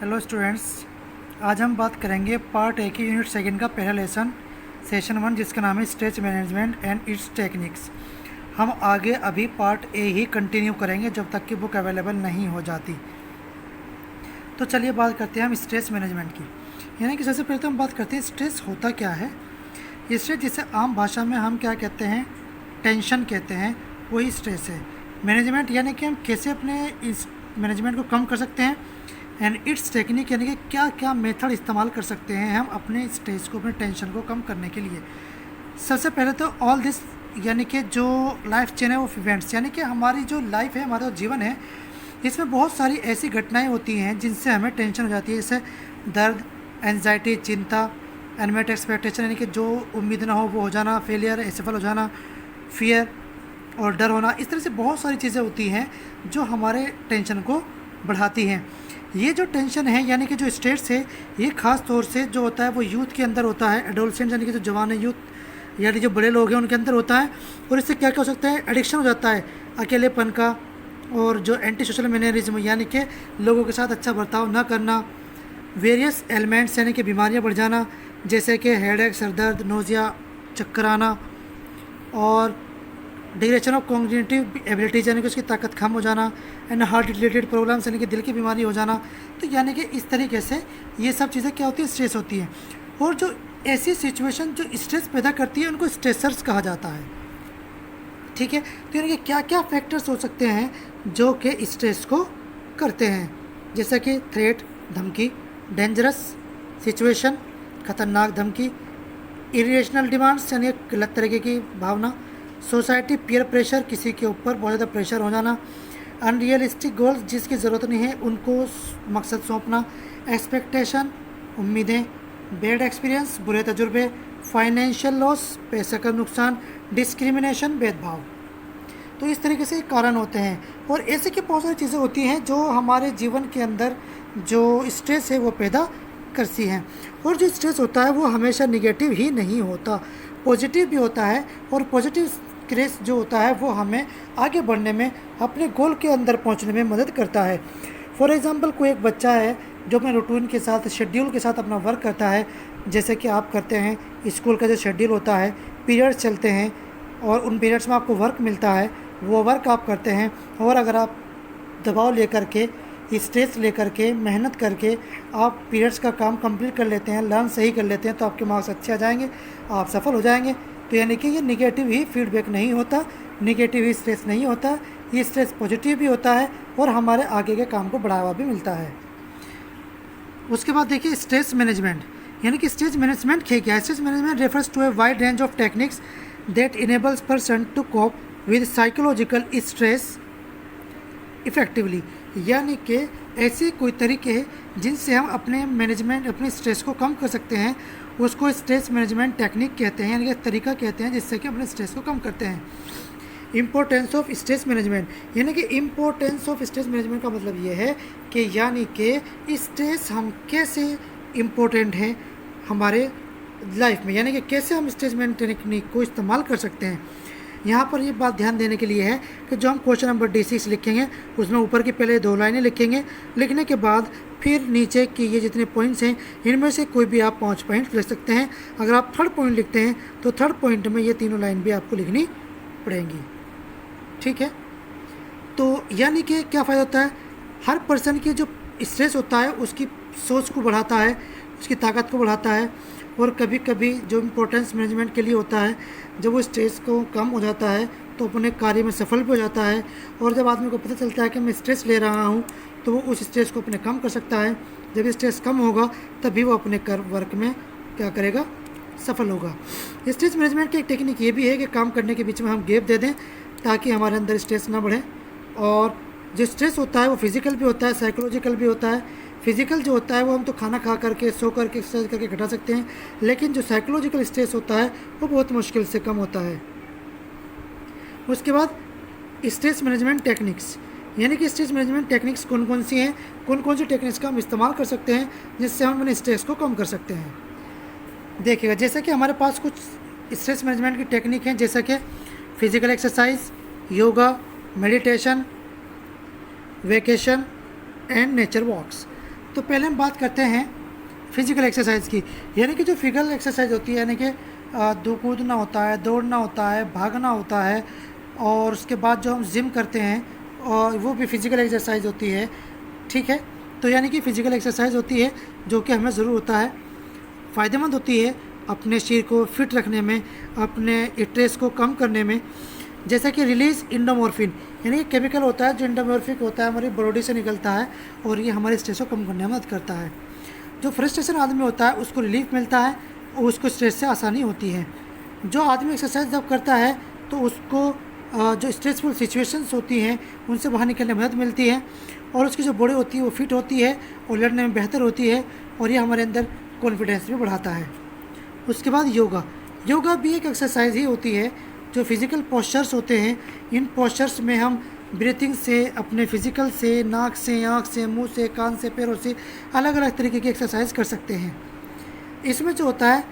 Hello students, आज हम बात करेंगे पार्ट ए की यूनिट सेकंड का पहला लेसन सेशन 1 जिसका नाम है stress management and it's techniques. हम आगे अभी पार्ट ए ही कंटिन्यू करेंगे जब तक कि बुक अवेलेबल नहीं हो जाती। तो चलिए बात करते हैं हम स्ट्रेस मैनेजमेंट की। यानी कि सबसे पहले तो हम बात करते हैं स्ट्रेस होता क्या है। स्ट्रेस जिसे आम भाषा में हम क्या कहते हैं, टेंशन कहते हैं, वही स्ट्रेस है। मैनेजमेंट यानी कि हम कैसे अपने इस मैनेजमेंट को कम कर सकते हैं, एंड इट्स टेक्निक यानी कि क्या क्या मेथड इस्तेमाल कर सकते हैं हम अपने स्ट्रेस को, अपने टेंशन को कम करने के लिए। सबसे पहले तो ऑल दिस यानी कि जो लाइफ चेन ऑफ इवेंट्स, यानी कि हमारी जो लाइफ है, हमारा जो जीवन है, इसमें बहुत सारी ऐसी घटनाएं होती हैं जिनसे हमें टेंशन हो जाती है, जैसे दर्द, एंजाइटी, चिंता, अनमेट एक्सपेक्टेशन यानी कि जो उम्मीद ना हो वो हो जाना, फेलियर, असफल हो जाना, फियर और डर होना। इस तरह से बहुत सारी चीज़ें होती हैं जो हमारे टेंशन को बढ़ाती हैं। ये जो टेंशन है यानी कि जो स्ट्रेस है, ये ख़ास तौर से जो होता है वो यूथ के अंदर होता है, एडोलसेंट यानी कि जो जवान है, यूथ यानी जो बड़े लोग हैं उनके अंदर होता है। और इससे क्या क्या हो सकता है, एडिक्शन हो जाता है अकेलेपन का, और जो एंटी सोशल मैनरिज्म यानी कि लोगों के साथ अच्छा बर्ताव न करना, वेरियस एलिमेंट्स यानी कि बीमारियां बढ़ जाना, जैसे कि हेडेक, सरदर्द, नोजिया, चक्कर आना, और डिग्रेशन ऑफ कॉग्निटिव एबिलिटीज यानी कि उसकी ताकत कम हो जाना, एंड हार्ट रिलेटेड प्रॉब्लम्स यानी कि दिल की बीमारी हो जाना। तो यानी कि इस तरीके से ये सब चीज़ें क्या होती है, स्ट्रेस होती है। और जो ऐसी सिचुएशन जो स्ट्रेस पैदा करती है उनको स्ट्रेसर्स कहा जाता है। ठीक है, तो यानी कि क्या क्या फैक्टर्स हो सकते हैं जो कि स्ट्रेस को करते हैं, जैसे कि थ्रेट, धमकी, डेंजरस सिचुएशन, खतरनाक धमकी, इरेशनल डिमांड्स यानी गलत तरीके की भावना, सोसाइटी पीयर प्रेशर, किसी के ऊपर बहुत ज़्यादा प्रेशर हो जाना, अनरियलिस्टिक गोल्स जिसकी ज़रूरत नहीं है उनको मकसद सौंपना, एक्सपेक्टेशन उम्मीदें, बैड एक्सपीरियंस बुरे तजुर्बे, फाइनेंशियल लॉस पैसे का नुकसान, डिस्क्रिमिनेशन भेदभाव। तो इस तरीके से कारण होते हैं। और ऐसे की बहुत सारी चीज़ें होती हैं जो हमारे जीवन के अंदर जो स्ट्रेस है वो पैदा करती हैं। और जो स्ट्रेस होता है वो हमेशा निगेटिव ही नहीं होता, पॉजिटिव भी होता है। और पॉजिटिव स्ट्रेस जो होता है वो हमें आगे बढ़ने में, अपने गोल के अंदर पहुंचने में मदद करता है। फॉर एग्ज़ाम्पल, कोई एक बच्चा है जो अपने रूटीन के साथ, शेड्यूल के साथ अपना वर्क करता है, जैसे कि आप करते हैं। स्कूल का जो शेड्यूल होता है, पीरियड्स चलते हैं और उन पीरियड्स में आपको वर्क मिलता है, वो वर्क आप करते हैं। और अगर आप दबाव लेकर के, स्ट्रेस लेकर के, मेहनत करके आप पीरियड्स का काम कंप्लीट कर लेते हैं, लर्न सही कर लेते हैं, तो आपके मार्क्स अच्छे आ जाएंगे, आप सफल हो जाएंगे। तो यानी कि ये निगेटिव ही फीडबैक नहीं होता, निगेटिव ही स्ट्रेस नहीं होता, ये स्ट्रेस पॉजिटिव भी होता है और हमारे आगे के काम को बढ़ावा भी मिलता है। उसके बाद देखिए स्ट्रेस मैनेजमेंट, यानी कि स्ट्रेस मैनेजमेंट क्या है। Stress management refers to a wide range of techniques that enables person to cope with psychological stress effectively. यानी कि ऐसे कोई तरीके हैं जिनसे हम अपने मैनेजमेंट, अपने स्ट्रेस को कम कर सकते हैं, उसको स्ट्रेस मैनेजमेंट टेक्निक कहते हैं, यानी कि तरीका कहते हैं जिससे कि अपने स्ट्रेस को कम करते हैं। इम्पोर्टेंस ऑफ स्ट्रेस मैनेजमेंट, यानी कि इम्पोर्टेंस ऑफ स्ट्रेस मैनेजमेंट का मतलब ये है कि यानी कि स्ट्रेस हम कैसे इम्पोर्टेंट हैं हमारे लाइफ में, यानी कि कैसे हम स्ट्रेस मैनेजमेंट टेक्निक को इस्तेमाल कर सकते हैं। यहाँ पर ये बात ध्यान देने के लिए है कि जो हम क्वेश्चन नंबर D6 लिखेंगे उसमें ऊपर की पहले 2 लाइनें लिखेंगे, लिखने के बाद फिर नीचे की ये जितने पॉइंट्स हैं इनमें से कोई भी आप 5 पॉइंट लिख सकते हैं। अगर आप थर्ड पॉइंट लिखते हैं तो थर्ड पॉइंट में ये तीनों लाइन भी आपको लिखनी पड़ेंगी। ठीक है, तो यानी कि क्या फ़ायदा होता है, हर पर्सन की जो स्ट्रेस होता है उसकी सोच को बढ़ाता है, उसकी ताकत को बढ़ाता है। और कभी कभी जो इम्पोर्टेंस मैनेजमेंट के लिए होता है, जब वो स्ट्रेस को कम हो जाता है तो अपने कार्य में सफल भी हो जाता है। और जब आदमी को पता चलता है कि मैं स्ट्रेस ले रहा हूँ तो वो उस स्ट्रेस को अपने कम कर सकता है। जब स्ट्रेस कम होगा तभी वो अपने वर्क में क्या करेगा, सफल होगा। स्ट्रेस मैनेजमेंट की एक टेक्निक ये भी है कि काम करने के बीच में हम गैप दे दें ताकि हमारे अंदर स्ट्रेस ना बढ़े। और जो स्ट्रेस होता है वो फिज़िकल भी होता है, साइकोलॉजिकल भी होता है। फिज़िकल जो होता है वो हम तो खाना खा करके, सो करके, एक्सरसाइज करके घटा सकते हैं, लेकिन जो साइकोलॉजिकल स्ट्रेस होता है वो बहुत मुश्किल से कम होता है। उसके बाद स्ट्रेस मैनेजमेंट टेक्निक्स, यानी कि स्ट्रेस मैनेजमेंट टेक्निक्स कौन कौन सी हैं, कौन कौन सी टेक्निक्स का हम इस्तेमाल कर सकते हैं जिससे हम अपने स्ट्रेस को कम कर सकते हैं। देखिएगा, जैसे कि हमारे पास कुछ स्ट्रेस मैनेजमेंट की टेक्निक हैं, जैसे कि physical exercise, yoga, meditation, vacation and nature walks. तो पहले हम बात करते हैं फिजिकल एक्सरसाइज की, यानी कि जो फिजिकल एक्सरसाइज होती है, यानी कि कूदना होता है, दौड़ना होता है, भागना होता है, और उसके बाद जो हम जिम करते हैं और वो भी फिजिकल एक्सरसाइज होती है। ठीक है, तो यानी कि फिजिकल एक्सरसाइज होती है जो कि हमें ज़रूर होता है, फ़ायदेमंद होती है अपने शरीर को फिट रखने में, अपने स्ट्रेस को कम करने में। जैसा कि रिलीज इंडोमॉर्फिन, यानी कि केमिकल होता है जो इंडोमॉर्फिक होता है, हमारी बॉडी से निकलता है और ये हमारे स्ट्रेस को कम करने में मदद करता है। जो फ्रस्ट्रेशन आदमी होता है उसको रिलीफ मिलता है और उसको स्ट्रेस से आसानी होती है। जो आदमी एक्सरसाइज जब करता है तो उसको जो स्ट्रेसफुल सिचुएशंस होती हैं उनसे बाहर निकलने में मदद मिलती है और उसकी जो बॉडी होती है वो फिट होती है और लड़ने में बेहतर होती है और ये हमारे अंदर कॉन्फिडेंस भी बढ़ाता है। उसके बाद योगा भी एक एक्सरसाइज ही होती है। जो फिज़िकल पोस्चर्स होते हैं, इन पोस्चर्स में हम ब्रीथिंग से, अपने फिज़िकल से, नाक से, आँख से, मुंह से, कान से, पैरों से अलग अलग तरीके की एक्सरसाइज कर सकते हैं। इसमें जो होता है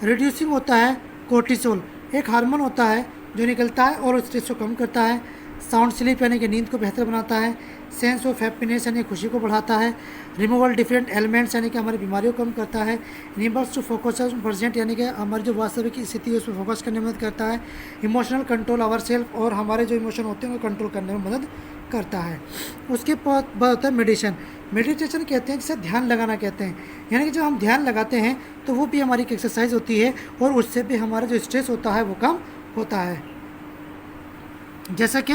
रिड्यूसिंग होता है कोर्टिसोल, एक हार्मोन होता है जो निकलता है और स्ट्रेस को कम करता है। साउंड स्लीप यानी कि नींद को बेहतर बनाता है। सेंस ऑफ हैप्पीनेस यानी खुशी को बढ़ाता है। रिमूवल डिफरेंट एलिमेंट्स यानी कि हमारी बीमारियों को कम करता है। इनेबल्स टू फोकस प्रेजेंट यानी कि हमारी जो वास्तविक स्थिति है उस पर फोकस करने में मदद करता है। इमोशनल कंट्रोल आवर सेल्फ, और हमारे जो इमोशन होते हैं उनको कंट्रोल करने में मदद करता है। उसके बाद होता है मेडिटेशन कहते हैं, जिसे ध्यान लगाना कहते हैं, यानी कि जब हम ध्यान लगाते हैं तो वो भी हमारी एक एक्सरसाइज होती है और उससे भी हमारा जो स्ट्रेस होता है वो कम होता है। जैसा कि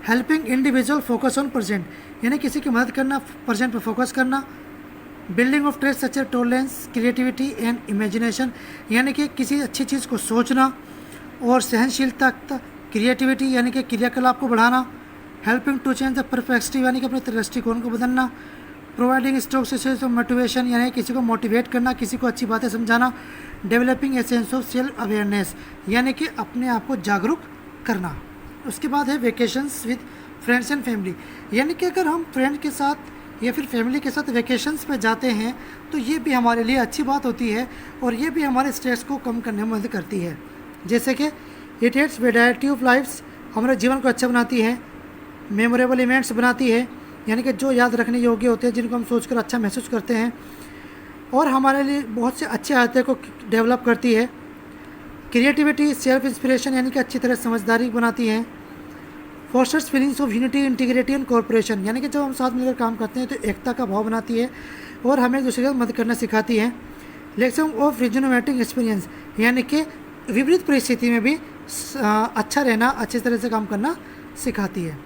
helping individual focus on present, यानी किसी की मदद करना, प्रेजेंट पर फोकस करना। Building of trace such A tolerance, creativity and imagination, यानी कि किसी अच्छी चीज़ को सोचना और सहनशीलता, क्रिएटिविटी यानी कि क्रियाकलाप को बढ़ाना। Helping to change the perspective, यानी कि अपने दृष्टिकोण को बदलना। Providing strong sense of motivation, यानी किसी को मोटिवेट करना, किसी को अच्छी बातें समझाना। Developing a sense of self awareness, यानी कि अपने आप को जागरूक करना। उसके बाद है vacations with friends and family, यानी कि अगर हम फ्रेंड के साथ या फिर फैमिली के साथ वेकेशंस पे जाते हैं तो ये भी हमारे लिए अच्छी बात होती है और ये भी हमारे स्ट्रेस को कम करने में मदद करती है। जैसे कि it aids variety of lifes, हमारे जीवन को अच्छा बनाती है। मेमोरेबल इवेंट्स बनाती है, यानी कि जो याद रखने योग्य होते हैं, जिनको हम सोचकर अच्छा महसूस करते हैं, और हमारे लिए बहुत से अच्छे आदतें को डेवलप करती है। क्रिएटिविटी, सेल्फ इंस्पिरेशन, यानी कि अच्छी तरह समझदारी बनाती है। Fosters feelings of unity, integrity and corporation, यानी कि जब हम साथ मिलकर काम करते हैं तो एकता का भाव बनाती है और हमें एक दूसरे की मदद करना सिखाती है। लेक्सन ऑफ रिजोनेटिंग एक्सपीरियंस, यानी कि विपरीत परिस्थिति में भी अच्छा रहना, अच्छी तरह से काम करना सिखाती है।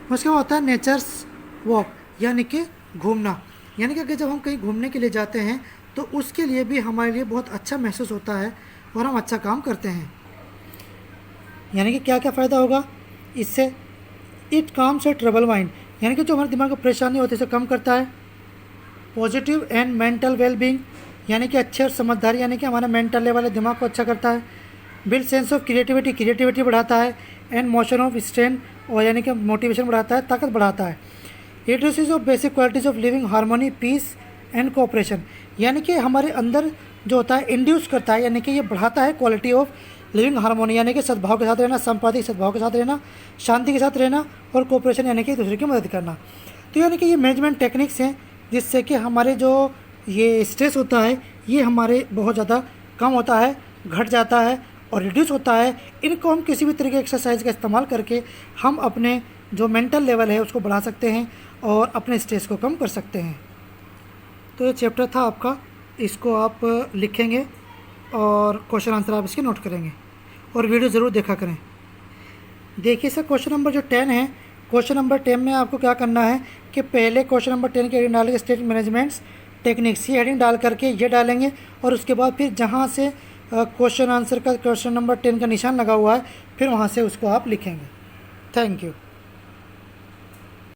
उसके बाद होता है नेचर्स वॉक, यानी कि घूमना, यानी कि अगर जब हम कहीं घूमने के लिए जाते हैं तो उसके लिए भी हमारे लिए बहुत अच्छा महसूस होता है और हम अच्छा काम करते हैं। यानी कि क्या क्या फ़ायदा होगा इससे? It calms A trouble mind, यानी कि जो हमारे दिमाग में परेशानी होती है उसे कम करता है। पॉजिटिव एंड मेंटल वेलबींग, यानी कि अच्छे और समझदारी, यानी कि हमारा मेंटल लेवल दिमाग को अच्छा करता है। बिल्ड सेंस ऑफ क्रिएटिविटी बढ़ाता है। एंड मोशन ऑफ स्ट्रेंथ, और यानी कि मोटिवेशन बढ़ाता है, ताकत बढ़ाता है। Reduces of basic qualities of living, harmony, peace and cooperation, यानी कि हमारे अंदर जो होता है इंड्यूस करता है, यानी कि ये बढ़ाता है क्वालिटी ऑफ लिविंग हार्मोनी, यानी कि सद्भाव के साथ रहना, सांप्रदायिक सद्भाव के साथ रहना, शांति के साथ रहना, और कोऑपरेशन यानी कि एक दूसरे की मदद करना। तो यानी कि ये मैनेजमेंट टेक्निक्स हैं जिससे कि हमारे जो ये स्ट्रेस होता है ये हमारे बहुत ज़्यादा कम होता है, घट जाता है और रिड्यूस होता है। इनको हम किसी भी तरह के एक्सरसाइज का इस्तेमाल करके हम अपने जो मेंटल लेवल है उसको बढ़ा सकते हैं और अपने स्ट्रेस को कम कर सकते हैं। तो ये चैप्टर था आपका, इसको आप लिखेंगे और क्वेश्चन आंसर आप इसके नोट करेंगे और वीडियो ज़रूर देखा करें। देखिए सर, क्वेश्चन नंबर जो 10 है, क्वेश्चन नंबर 10 में आपको क्या करना है कि पहले क्वेश्चन नंबर 10 की हेडिंग डालेंगे स्ट्रेस मैनेजमेंट्स टेक्निक्स, ये हेडिंग डाल करके ये डालेंगे और उसके बाद फिर जहाँ से क्वेश्चन आंसर का क्वेश्चन नंबर 10 का निशान लगा हुआ है फिर वहाँ से उसको आप लिखेंगे। Thank you.